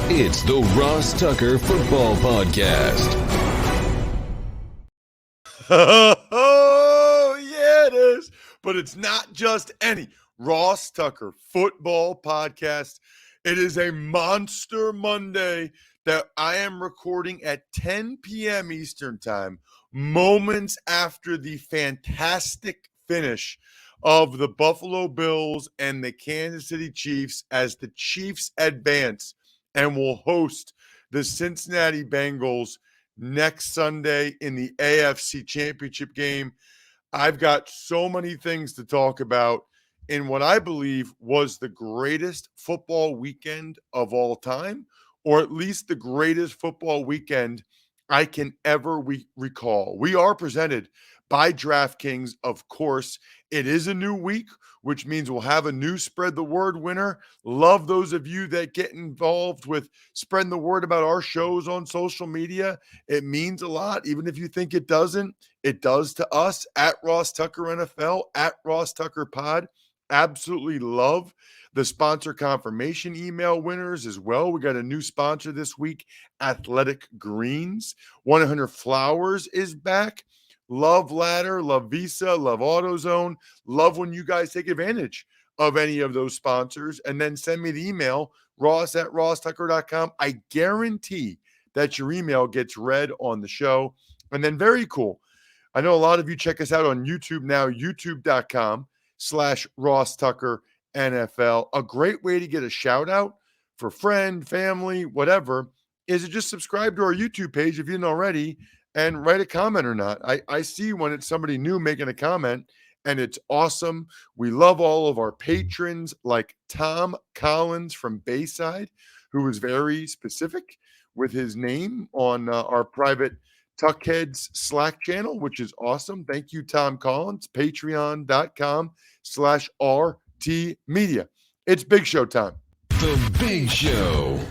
It's the Ross Tucker Football Podcast. Oh, yeah, it is. But it's not just any Ross Tucker Football Podcast. It is a Monster Monday that I am recording at 10 p.m. Eastern Time, moments after the fantastic finish of the Buffalo Bills and the Kansas City Chiefs as the Chiefs advance and will host the Cincinnati Bengals next Sunday in the AFC Championship game. I've got so many things to talk about in what I believe was the greatest football weekend of all time, or at least the greatest football weekend I can ever recall. We are presented by DraftKings, of course. It is a new week, which means we'll have a new Spread the Word winner. Love those of you that get involved with spreading the word about our shows on social media. It means a lot, even if you think it doesn't. It does to us at Ross Tucker NFL, at Ross Tucker Pod. Absolutely love the sponsor confirmation email winners as well. We got a new sponsor this week, Athletic Greens. 100 Flowers is back. Love Ladder, love Visa, love AutoZone. Love when you guys take advantage of any of those sponsors. And then send me the email, ross@rosstucker.com. I guarantee that your email gets read on the show. And then very cool. I know a lot of you check us out on YouTube now, youtube.com/Ross Tucker NFL. A great way to get a shout out for friend, family, whatever, is to just subscribe to our YouTube page if you didn't already and write a comment or not. I see when it's somebody new making a comment, and it's awesome. We love all of our patrons like Tom Collins from Bayside, who was very specific with his name on our private Tuckheads Slack channel, which is awesome. Thank you, Tom Collins. Patreon.com/RT Media. It's Big Show time. The Big Show.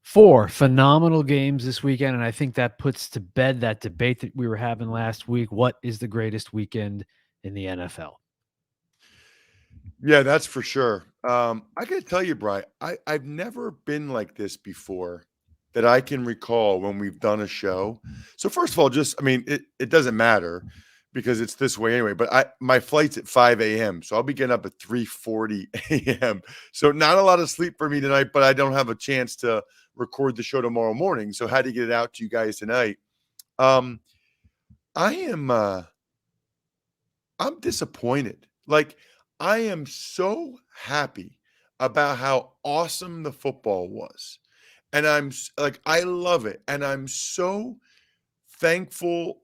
4 phenomenal games this weekend, and I think that puts to bed that debate that we were having last week. What is the greatest weekend in the NFL? Yeah, that's for sure. I got to tell you, Bri, I've never been like this before that I can recall when we've done a show. So first of all, it doesn't matter because it's this way anyway, but my flight's at 5 a.m., so I'll be getting up at 3:40 a.m. So not a lot of sleep for me tonight, but I don't have a chance to record the show tomorrow morning, so had to get it out to you guys tonight. I'm disappointed. Like, I am so happy about how awesome the football was. And I love it. And I'm so thankful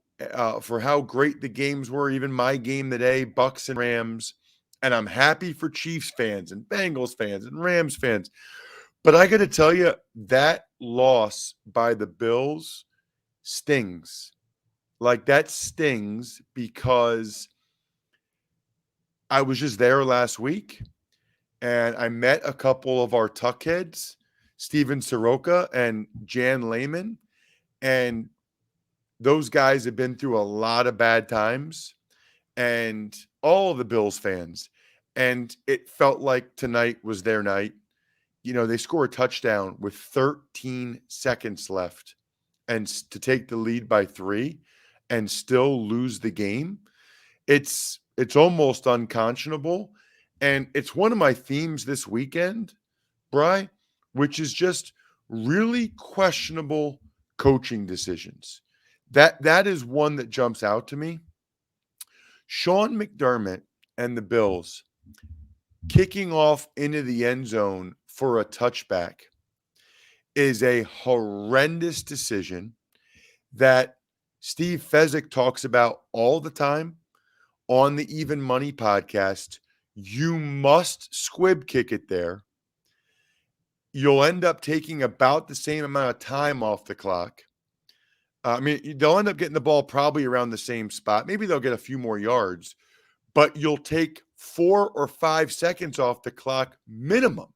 for how great the games were, even my game today, Bucs and Rams. And I'm happy for Chiefs fans and Bengals fans and Rams fans. But I got to tell you, that loss by the Bills stings. Like, that stings because I was just there last week and I met a couple of our Tuckheads, Steven Soroka and Jan Lehman. And those guys have been through a lot of bad times, and all of the Bills fans. And it felt like tonight was their night. You know, they score a touchdown with 13 seconds left and to take the lead by 3 and still lose the game. It's almost unconscionable. And it's one of my themes this weekend, Bri, which is just really questionable coaching decisions. That is one that jumps out to me. Sean McDermott and the Bills kicking off into the end zone for a touchback is a horrendous decision that Steve Fezzik talks about all the time on the Even Money podcast. You must squib kick it there. You'll end up taking about the same amount of time off the clock. They'll end up getting the ball probably around the same spot. Maybe they'll get a few more yards, but you'll take 4 or 5 seconds off the clock minimum,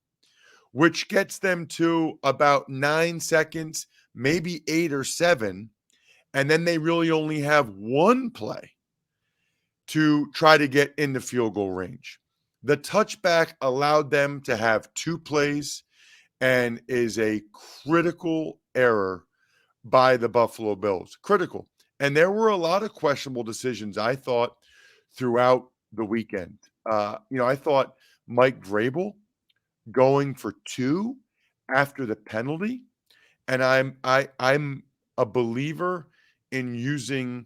which gets them to about 9 seconds, maybe 8 or 7. And then they really only have one play to try to get into field goal range. The touchback allowed them to have 2 plays and is a critical error by the Buffalo Bills. Critical. And there were a lot of questionable decisions, I thought, throughout the weekend. I thought Mike Vrabel going for 2 after the penalty, and I'm a believer in using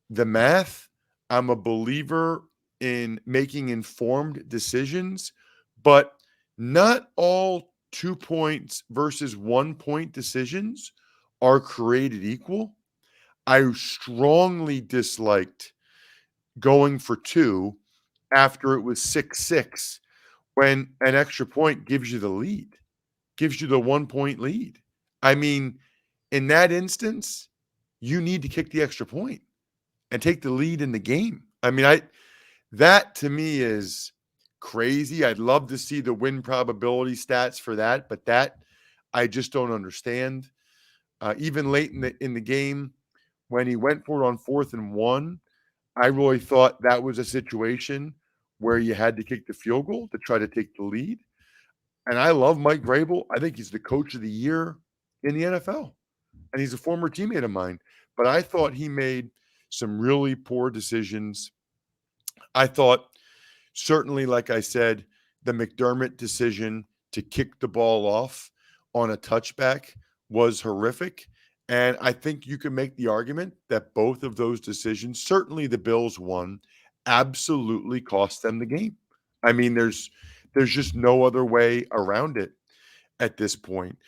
the math. I'm a believer in making informed decisions, but not all 2 points versus 1 point decisions are created equal. I strongly disliked going for 2 after it was 6-6 when an extra point gives you the lead, gives you the 1-point lead. I mean, in that instance, you need to kick the extra point and take the lead in the game. I mean, that to me is crazy. I'd love to see the win probability stats for that, but that I just don't understand. Even late in the game, when he went for it on 4th and 1, I really thought that was a situation where you had to kick the field goal to try to take the lead. And I love Mike Vrabel. I think he's the coach of the year in the NFL, and he's a former teammate of mine. But I thought he made some really poor decisions. I thought certainly, like I said, the McDermott decision to kick the ball off on a touchback was horrific. And I think you can make the argument that both of those decisions, certainly the Bills one, absolutely cost them the game. I mean, there's just no other way around it at this point.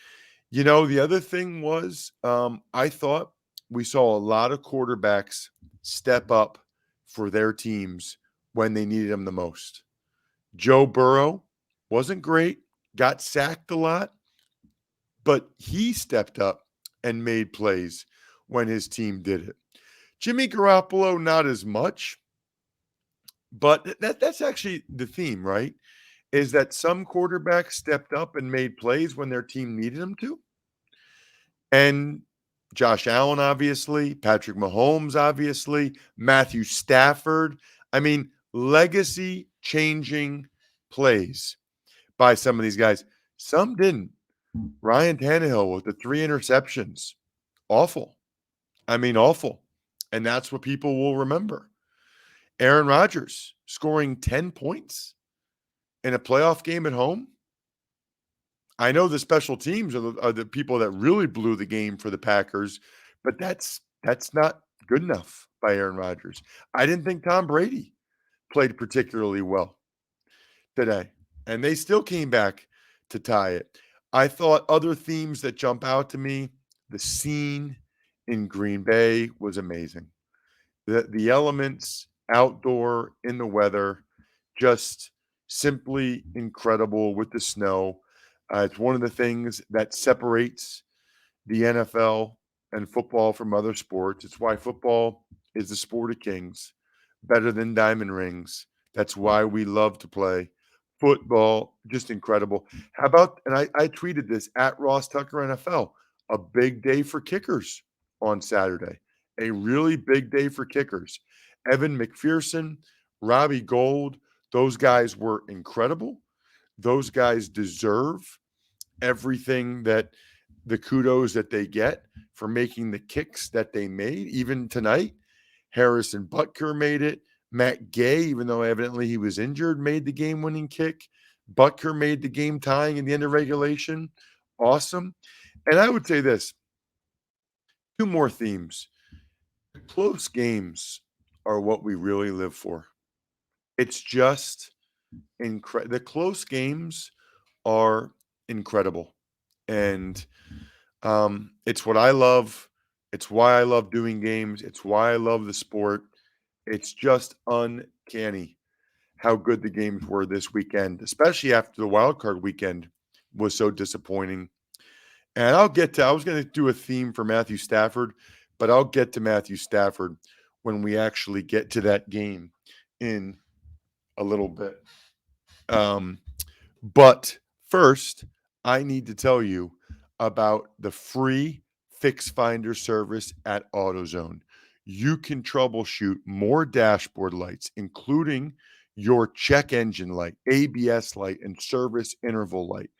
The other thing was, I thought we saw a lot of quarterbacks step up for their teams when they needed them the most. Joe Burrow wasn't great, got sacked a lot, but he stepped up and made plays when his team did it. Jimmy Garoppolo, not as much, but that's actually the theme, right? Is that some quarterbacks stepped up and made plays when their team needed them to. And Josh Allen, obviously, Patrick Mahomes, obviously, Matthew Stafford. I mean, legacy-changing plays by some of these guys. Some didn't. Ryan Tannehill with the 3 interceptions. Awful. I mean, awful. And that's what people will remember. Aaron Rodgers scoring 10 points in a playoff game at home. I know the special teams are the people that really blew the game for the Packers, but that's not good enough by Aaron Rodgers. I didn't think Tom Brady played particularly well today, and they still came back to tie it. I thought other themes that jump out to me, the scene in Green Bay was amazing. The elements outdoor in the weather, just simply incredible with the snow. It's one of the things that separates the NFL and football from other sports. It's why football is the sport of kings, better than diamond rings. That's why we love to play football. Just incredible. How about, and I tweeted this at Ross Tucker NFL, a big day for kickers on Saturday, a really big day for kickers. Evan McPherson, Robbie Gould, those guys were incredible. Those guys deserve everything that the kudos that they get for making the kicks that they made. Even tonight, Harrison Butker made it. Matt Gay, even though evidently he was injured, made the game-winning kick. Butker made the game tying in the end of regulation. Awesome. And I would say this, 2 more themes. Close games are what we really live for. It's just incredible. The close games are incredible. And it's what I love. It's why I love doing games. It's why I love the sport. It's just uncanny how good the games were this weekend, especially after the wild card weekend was so disappointing. And I was going to do a theme for Matthew Stafford, but I'll get to Matthew Stafford when we actually get to that game in a little bit. But first, I need to tell you about the free Fix Finder service at AutoZone. You can troubleshoot more dashboard lights, including your check engine light, ABS light, and service interval light.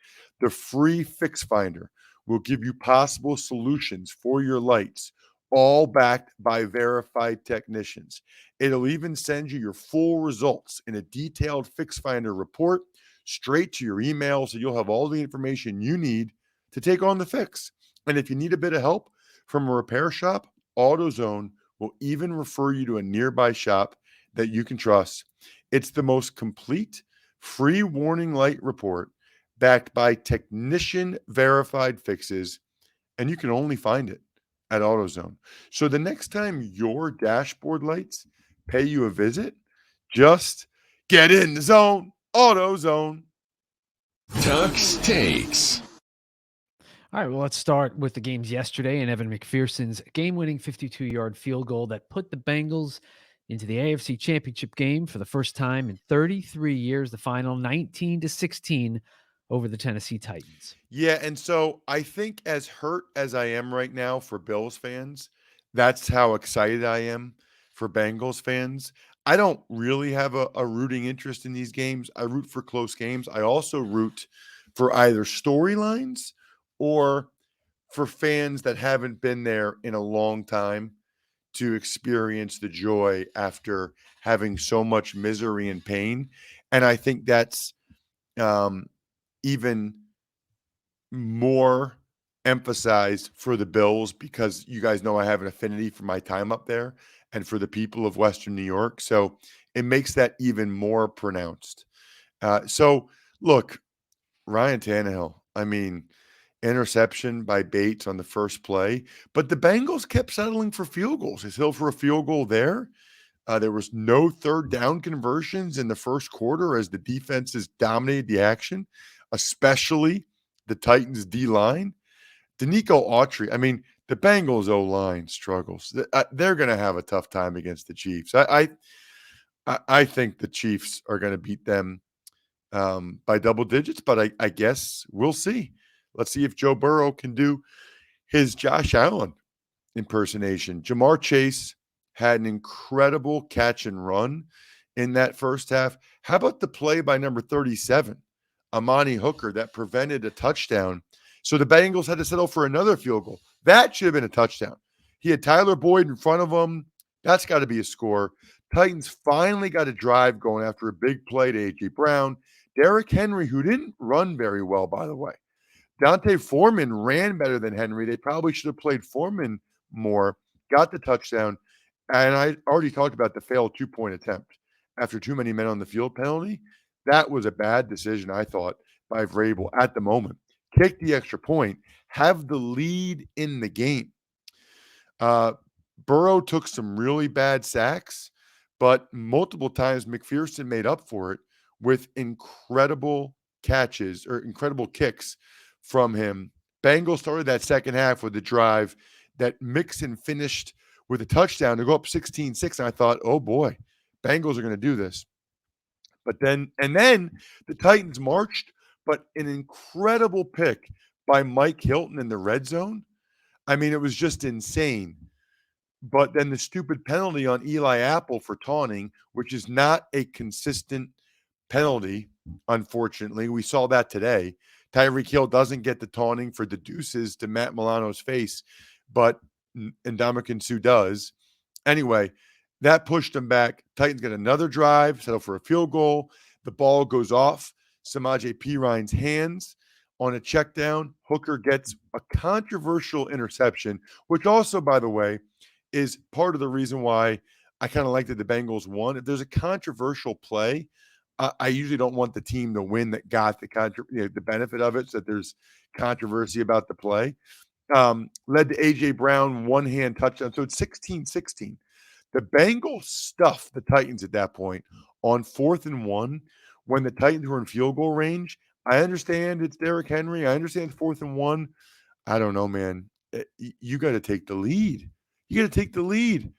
The free Fix Finder will give you possible solutions for your lights, all backed by verified technicians. It'll even send you your full results in a detailed Fix Finder report straight to your email, so you'll have all the information you need to take on the fix. And if you need a bit of help from a repair shop, AutoZone will even refer you to a nearby shop that you can trust. It's the most complete free warning light report backed by technician verified fixes, and you can only find it at AutoZone. So the next time your dashboard lights pay you a visit, just get in the zone. AutoZone. Tuck's Takes. All right, well, let's start with the games yesterday and Evan McPherson's game-winning 52-yard field goal that put the Bengals into the AFC Championship game for the first time in 33 years, the final 19-16 over the Tennessee Titans. Yeah, and so I think as hurt as I am right now for Bills fans, that's how excited I am for Bengals fans. I don't really have a rooting interest in these games. I root for close games. I also root for either storylines or for fans that haven't been there in a long time to experience the joy after having so much misery and pain. And I think that's even more emphasized for the Bills because you guys know I have an affinity for my time up there and for the people of Western New York. So it makes that even more pronounced. So look, Ryan Tannehill, I mean, interception by Bates on the first play, but the Bengals kept settling for field goals. They settled for a field goal there. There was no third down conversions in the first quarter as the defenses dominated the action, especially the Titans D-line. Danico Autry, I mean, the Bengals O-line struggles. They're going to have a tough time against the Chiefs. I think the Chiefs are going to beat them by double digits, but I guess we'll see. Let's see if Joe Burrow can do his Josh Allen impersonation. Jamar Chase had an incredible catch and run in that first half. How about the play by number 37, Amani Hooker, that prevented a touchdown? So the Bengals had to settle for another field goal. That should have been a touchdown. He had Tyler Boyd in front of him. That's got to be a score. Titans finally got a drive going after a big play to A.J. Brown. Derrick Henry, who didn't run very well, by the way. Dante Foreman ran better than Henry. They probably should have played Foreman more, got the touchdown. And I already talked about the failed two-point attempt after too many men on the field penalty. That was a bad decision, I thought, by Vrabel at the moment. Kick the extra point, have the lead in the game. Burrow took some really bad sacks, but multiple times McPherson made up for it with incredible catches or incredible kicks from him. Bengals started that second half with a drive that Mixon finished with a touchdown to go up 16-6. And I thought, oh boy, Bengals are going to do this. But then the Titans marched, but an incredible pick by Mike Hilton in the red zone. I mean, it was just insane. But then the stupid penalty on Eli Apple for taunting, which is not a consistent penalty, unfortunately. We saw that today. Tyreek Hill doesn't get the taunting for the deuces to Matt Milano's face, but Ndamukong Suh does. Anyway, that pushed him back. Titans get another drive, settle for a field goal. The ball goes off Samaje Perine's hands on a check down. Hooker gets a controversial interception, which also, by the way, is part of the reason why I kind of like that the Bengals won. If there's a controversial play, I usually don't want the team to win that got the benefit of it, so that there's controversy about the play. Led to A.J. Brown, one-hand touchdown. So it's 16-16. The Bengals stuffed the Titans at that point on 4th and 1 when the Titans were in field goal range. I understand it's Derrick Henry. I understand it's 4th and 1. I don't know, man. You got to take the lead. You got to take the lead.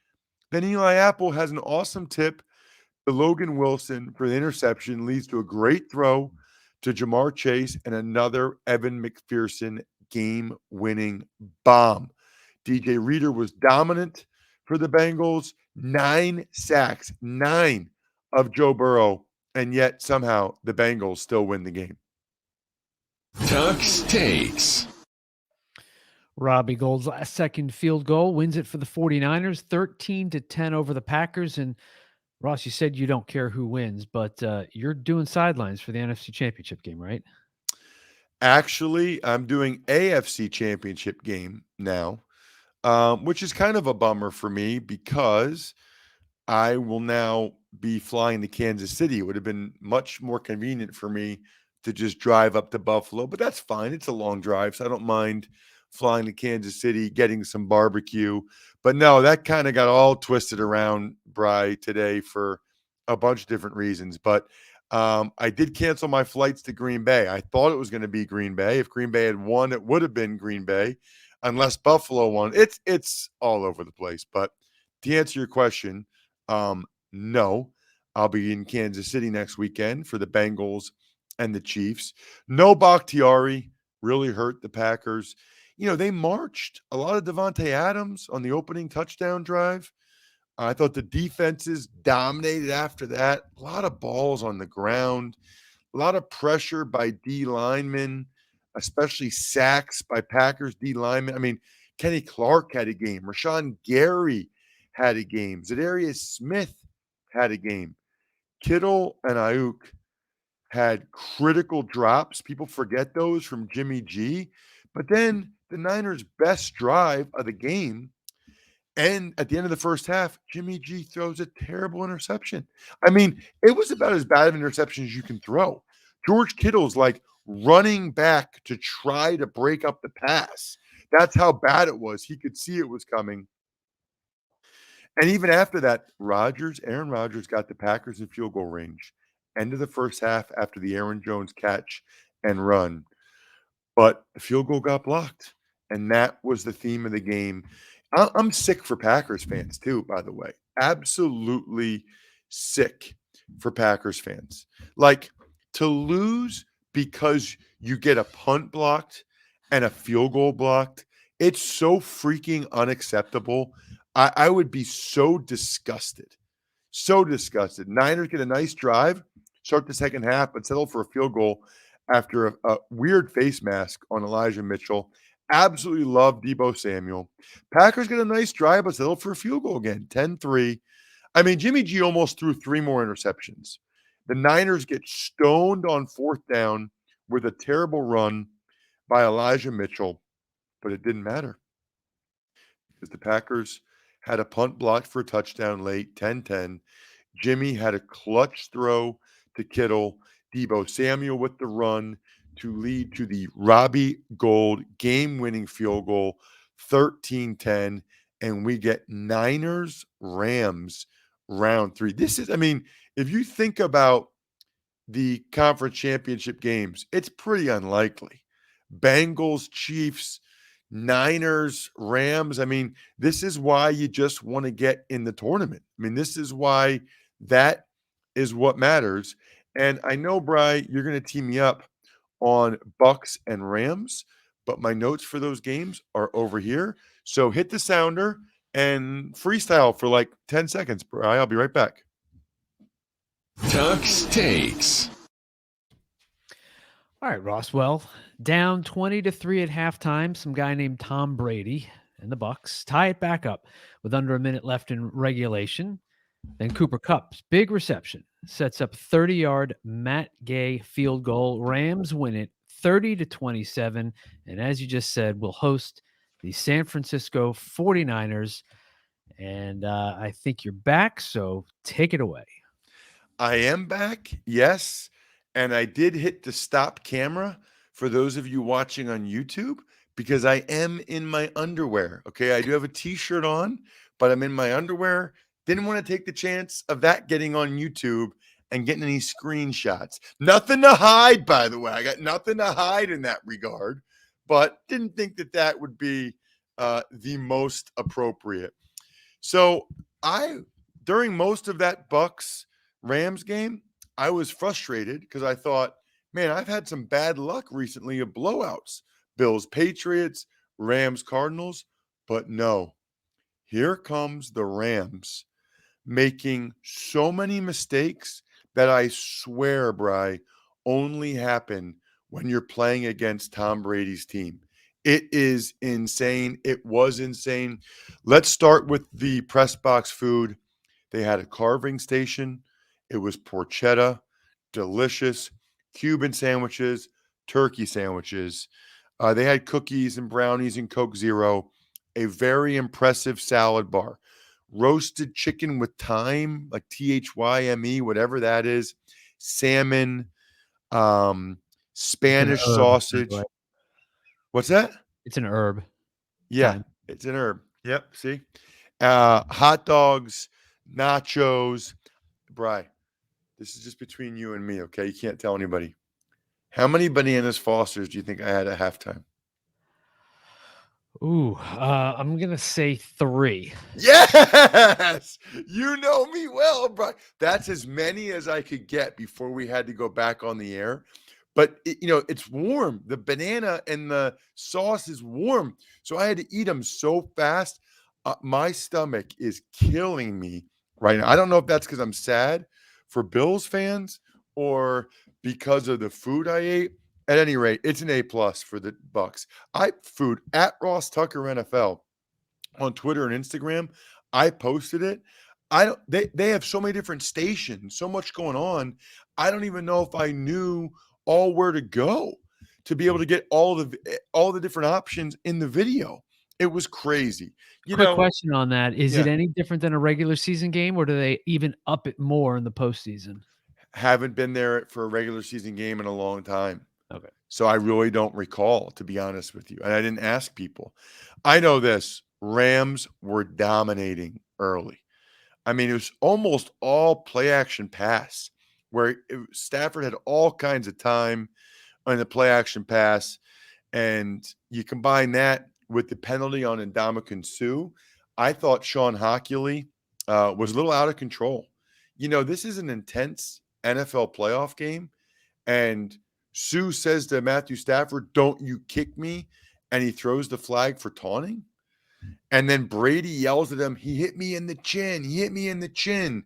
Then Eli Apple has an awesome tip to Logan Wilson for the interception, leads to a great throw to Jamar Chase and another Evan McPherson game-winning bomb. DJ Reader was dominant for the Bengals. 9 sacks, 9 of Joe Burrow, and yet somehow the Bengals still win the game. Tuck's Takes. Robbie Gould's last second field goal wins it for the 49ers, 13-10 over the Packers. And Ross, you said you don't care who wins, but you're doing sidelines for the NFC Championship game, right? Actually, I'm doing AFC Championship game now, which is kind of a bummer for me because I will now be flying to Kansas City. It would have been much more convenient for me to just drive up to Buffalo, but that's fine. It's a long drive, so I don't mind flying to Kansas City, getting some barbecue. But no, that kind of got all twisted around, Bry, today for a bunch of different reasons. But I did cancel my flights to Green Bay. I thought it was going to be Green Bay. If Green Bay had won, it would have been Green Bay, unless Buffalo won. It's all over the place. But to answer your question, no, I'll be in Kansas City next weekend for the Bengals and the Chiefs. No Bakhtiari really hurt the Packers. You know, they marched a lot of Devontae Adams on the opening touchdown drive. I thought the defenses dominated after that. A lot of balls on the ground, a lot of pressure by D linemen, especially sacks by Packers D linemen. I mean, Kenny Clark had a game. Rashawn Gary had a game. Zadarius Smith had a game. Kittle and Ayuk had critical drops. People forget those from Jimmy G. But then the Niners' best drive of the game, and at the end of the first half, Jimmy G throws a terrible interception. I mean, it was about as bad of an interception as you can throw. George Kittle's like running back to try to break up the pass. That's how bad it was. He could see it was coming. And even after that, Aaron Rodgers got the Packers in field goal range. End of the first half after the Aaron Jones catch and run. But the field goal got blocked. And that was the theme of the game. I'm sick for Packers fans too, by the way. Absolutely sick for Packers fans. Like, to lose because you get a punt blocked and a field goal blocked, it's so freaking unacceptable. I would be so disgusted. So disgusted. Niners get a nice drive, start the second half, but settle for a field goal after a weird face mask on Elijah Mitchell. Absolutely love Deebo Samuel. Packers get a nice drive, but settle for a field goal again, 10-3. I mean, Jimmy G almost threw 3 more interceptions. The Niners get stoned on fourth down with a terrible run by Elijah Mitchell, but it didn't matter because the Packers had a punt blocked for a touchdown late, 10-10. Jimmy had a clutch throw to Kittle. Deebo Samuel with the run to lead to the Robbie Gould game-winning field goal, 13-10. And we get Niners-Rams round 3. This is, I mean, if you think about the conference championship games, it's pretty unlikely. Bengals, Chiefs, Niners, Rams. I mean, this is why you just want to get in the tournament. I mean, this is why that is what matters. And I know, Bri, you're going to team me up on Bucks and Rams, but my notes for those games are over here. So hit the sounder and freestyle for like 10 seconds, Bri. I'll be right back. Tuck's Takes. All right, Ross. Well, down 20-3 at halftime, some guy named Tom Brady and the Bucks tie it back up with under a minute left in regulation. Then Cooper Kupp's big reception sets up 30-yard Matt Gay field goal. Rams win it 30-27. And as you just said, we'll host the San Francisco 49ers. And I think you're back, so take it away. I am back, yes. And I did hit the stop camera for those of you watching on YouTube because I am in my underwear. Okay, I do have a t-shirt on, but I'm in my underwear. Didn't want to take the chance of that getting on YouTube and getting any screenshots. Nothing to hide, by the way. I got nothing to hide in that regard, but didn't think that that would be the most appropriate. So during most of that Bucks Rams game, I was frustrated because I thought, man, I've had some bad luck recently of blowouts. Bills, Patriots, Rams, Cardinals. But no, here comes the Rams making so many mistakes that I swear, Bri, only happen when you're playing against Tom Brady's team. It is insane. It was insane. Let's start with the press box food. They had a carving station. It was porchetta, delicious, Cuban sandwiches, turkey sandwiches. They had cookies and brownies and Coke Zero, a very impressive salad bar, roasted chicken with thyme, like THYME, whatever that is, salmon, It's an Spanish herb, by the way. sausage. What's that? It's an herb. Yeah, Thyme. it's an herb. Yep. See, hot dogs, nachos. Bri, this is just between you and me, okay? You can't tell anybody. How many bananas Fosters do you think I had at halftime? Ooh, I'm gonna say 3. Yes, you know me well, bro. That's as many as I could get before we had to go back on the air. But it's warm. The banana and the sauce is warm, so I had to eat them so fast. My stomach is killing me right now. I don't know if that's because I'm sad for Bills fans or because of the food I ate. At any rate, it's an A+ for the Bucks. Food at Ross Tucker NFL on Twitter and Instagram. I posted it. I don't they have so many different stations, so much going on. I don't even know if I knew all where to go to be able to get all the different options in the video. It was crazy. Quick question on that. Is it Yeah. any different than a regular season game, or do they even up it more in the postseason? Haven't been there for a regular season game in a long time. Okay. So I really don't recall, to be honest with you. And I didn't ask people. I know this. Rams were dominating early. I mean, it was almost all play action pass, where Stafford had all kinds of time on the play action pass. And you combine that with the penalty on Ndamukong Suh. I thought Sean Hockley was a little out of control. This is an intense NFL playoff game. And Sue says to Matthew Stafford, "Don't you kick me." And he throws the flag for taunting. And then Brady yells at him, "He hit me in the chin. He hit me in the chin."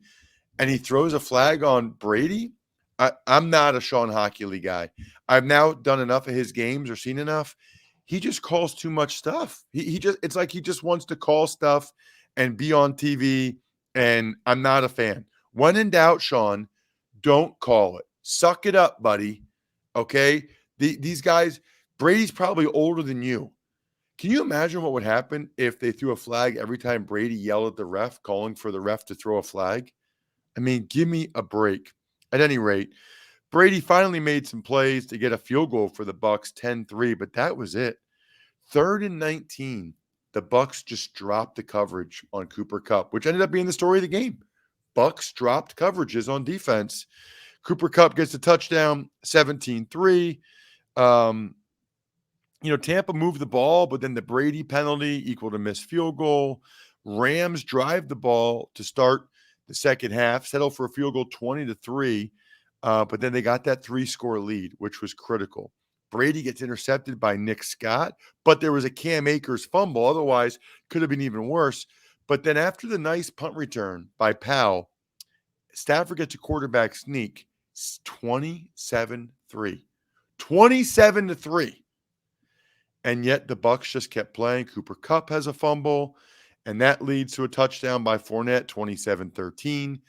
And he throws a flag on Brady. I'm not a Sean Hockley guy. I've now done enough of his games or seen enough. He just calls too much stuff. It's like he just wants to call stuff and be on TV. And I'm not a fan. When in doubt, Sean, don't call it. Suck it up, buddy. Okay? These guys, Brady's probably older than you. Can you imagine what would happen if they threw a flag every time Brady yelled at the ref, calling for the ref to throw a flag? I mean, give me a break. At any rate, Brady finally made some plays to get a field goal for the Bucks, 10-3, but that was it. 3rd and 19, the Bucks just dropped the coverage on Cooper Kupp, which ended up being the story of the game. Bucks dropped coverages on defense. Cooper Kupp gets a touchdown, 17-3. Tampa moved the ball, but then the Brady penalty equaled a missed field goal. Rams drive the ball to start the second half, settle for a field goal 20-3, but then they got that 3-score lead, which was critical. Brady gets intercepted by Nick Scott, but there was a Cam Akers fumble. Otherwise, could have been even worse. But then after the nice punt return by Powell, Stafford gets a quarterback sneak, 27-3. 27-3. And yet the Bucks just kept playing. Cooper Kupp has a fumble, and that leads to a touchdown by Fournette, 27-13.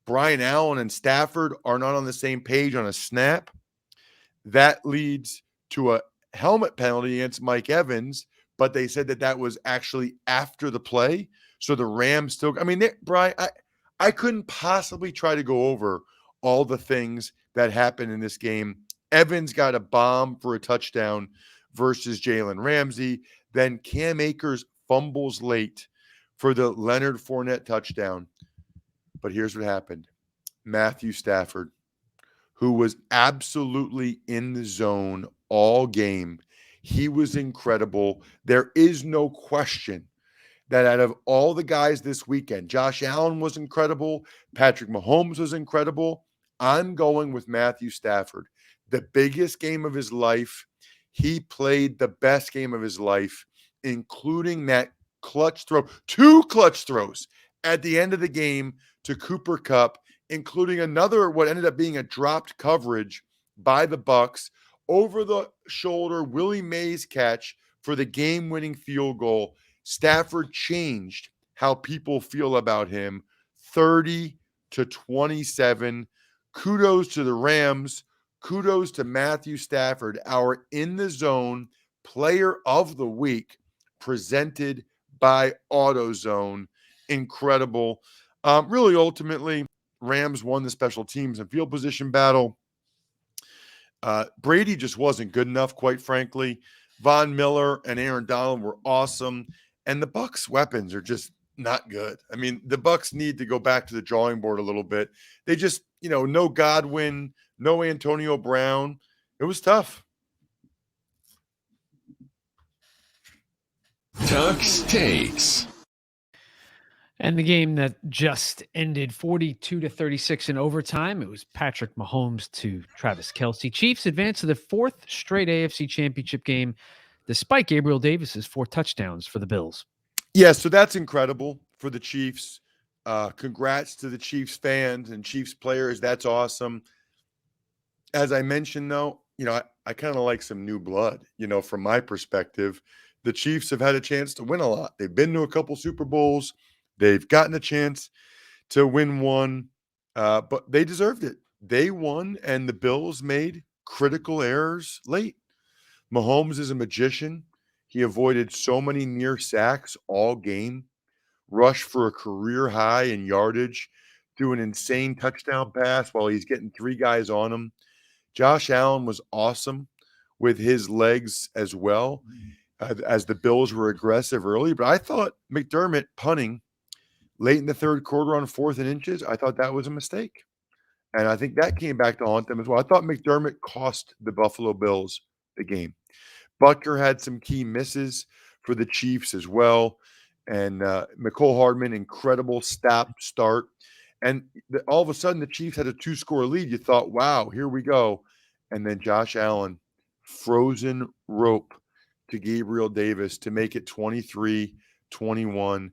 Brian Allen and Stafford are not on the same page on a snap. That leads to a helmet penalty against Mike Evans, but they said that was actually after the play. So the Rams still, Brian, I couldn't possibly try to go over all the things that happened in this game. Evans got a bomb for a touchdown versus Jalen Ramsey. Then Cam Akers fumbles late for the Leonard Fournette touchdown. But here's what happened. Matthew Stafford, who was absolutely in the zone all game, he was incredible. There is no question that out of all the guys this weekend, Josh Allen was incredible. Patrick Mahomes was incredible. I'm going with Matthew Stafford. The biggest game of his life. He played the best game of his life, including that clutch throw, 2 clutch throws at the end of the game to Cooper Kupp, including another what ended up being a dropped coverage by the Bucs, over the shoulder Willie Mays catch for the game-winning field goal. Stafford changed how people feel about him 30-27. Kudos to the Rams. Kudos to Matthew Stafford, our in the zone player of the week, presented by AutoZone. Incredible. Really, ultimately, Rams won the special teams and field position battle. Brady just wasn't good enough, quite frankly. Von Miller and Aaron Donald were awesome, and the Bucs' weapons are just not good. I mean, the Bucs need to go back to the drawing board a little bit. They just, no Godwin, no Antonio Brown. It was tough. Tuck's Takes. And the game that just ended 42-36 in overtime, it was Patrick Mahomes to Travis Kelce. Chiefs advance to the fourth straight AFC Championship game, despite Gabriel Davis's 4 touchdowns for the Bills. Yeah, so that's incredible for the Chiefs. Congrats to the Chiefs fans and Chiefs players. That's awesome. As I mentioned, though, I kind of like some new blood, from my perspective. The Chiefs have had a chance to win a lot. They've been to a couple Super Bowls. They've gotten a chance to win one, but they deserved it. They won, and the Bills made critical errors late. Mahomes is a magician. He avoided so many near sacks all game, rushed for a career high in yardage, threw an insane touchdown pass while he's getting 3 guys on him. Josh Allen was awesome with his legs as well, as the Bills were aggressive early. But I thought McDermott punting late in the third quarter on 4th and inches, I thought that was a mistake. And I think that came back to haunt them as well. I thought McDermott cost the Buffalo Bills the game. Butker had some key misses for the Chiefs as well. And McCole Hardman, incredible start. And all of a sudden, the Chiefs had a 2-score lead. You thought, wow, here we go. And then Josh Allen, frozen rope to Gabriel Davis to make it 23-21.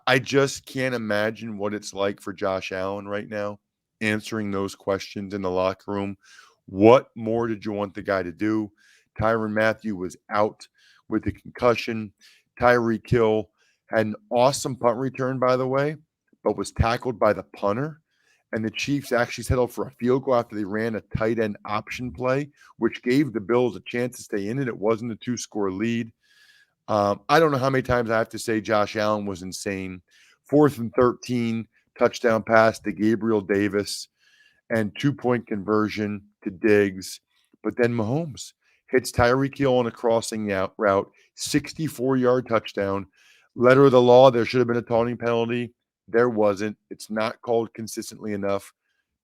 I just can't imagine what it's like for Josh Allen right now, answering those questions in the locker room. What more did you want the guy to do? Tyrann Mathieu was out with the concussion. Tyreek Hill had an awesome punt return, by the way, but was tackled by the punter. And the Chiefs actually settled for a field goal after they ran a tight end option play, which gave the Bills a chance to stay in it. It wasn't a 2-score lead. I don't know how many times I have to say Josh Allen was insane. 4th and 13, touchdown pass to Gabriel Davis, and 2-point conversion to Diggs. But then Mahomes hits Tyreek Hill on a crossing route, 64-yard touchdown. Letter of the law, there should have been a taunting penalty. There wasn't. It's not called consistently enough.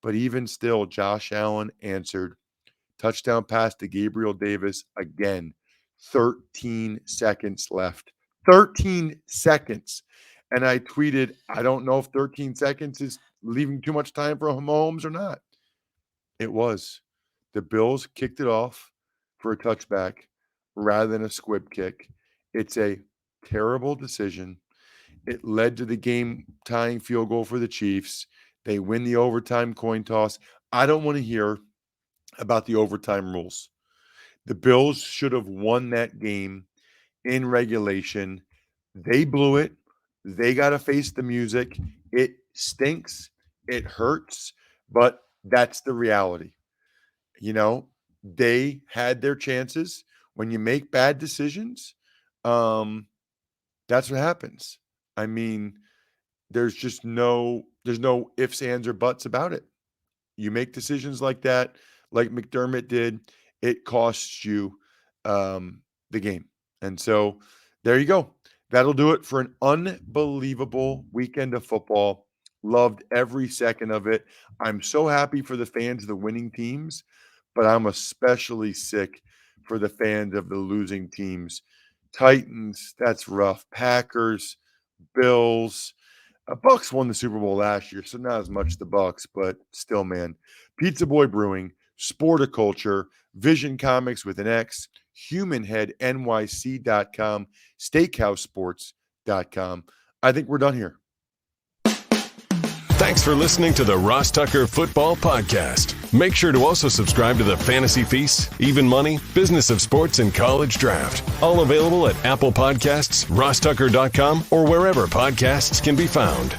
But even still, Josh Allen answered. Touchdown pass to Gabriel Davis again. 13 seconds left. 13 seconds. And I tweeted, I don't know if 13 seconds is leaving too much time for Mahomes or not. It was. The Bills kicked it off for a touchback rather than a squib kick. It's a terrible decision. It led to the game-tying field goal for the Chiefs. They win the overtime coin toss. I don't want to hear about the overtime rules. The Bills should have won that game in regulation. They blew it. They got to face the music. It stinks. It hurts. But that's the reality. They had their chances. When you make bad decisions, that's what happens. I mean, there's no ifs, ands, or buts about it. You make decisions like that, like McDermott did, it costs you the game. And so there you go. That'll do it for an unbelievable weekend of football. Loved every second of it. I'm so happy for the fans of the winning teams, but I'm especially sick for the fans of the losing teams. Titans, that's rough. Packers, Bills. Bucks won the Super Bowl last year, so not as much the Bucks, but still, man. Pizza Boy Brewing, Sporticulture, Vision Comics with an X, HumanHeadNYC.com, SteakhouseSports.com. I think we're done here. Thanks for listening to the Ross Tucker Football Podcast. Make sure to also subscribe to the Fantasy Feast, Even Money, Business of Sports, and College Draft. All available at Apple Podcasts, rosstucker.com, or wherever podcasts can be found. A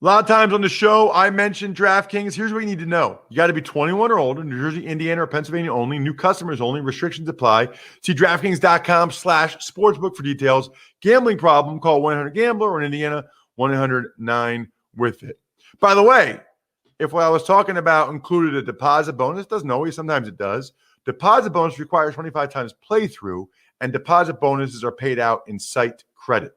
lot of times on the show, I mentioned DraftKings. Here's what you need to know. You got to be 21 or older, New Jersey, Indiana, or Pennsylvania only. New customers only. Restrictions apply. See DraftKings.com/sportsbook for details. Gambling problem, call 1-800-GAMBLER, or in Indiana, 1-800-9-WITH-IT. By the way, if what I was talking about included a deposit bonus, doesn't always, sometimes it does. Deposit bonus requires 25 times playthrough, and deposit bonuses are paid out in site credit.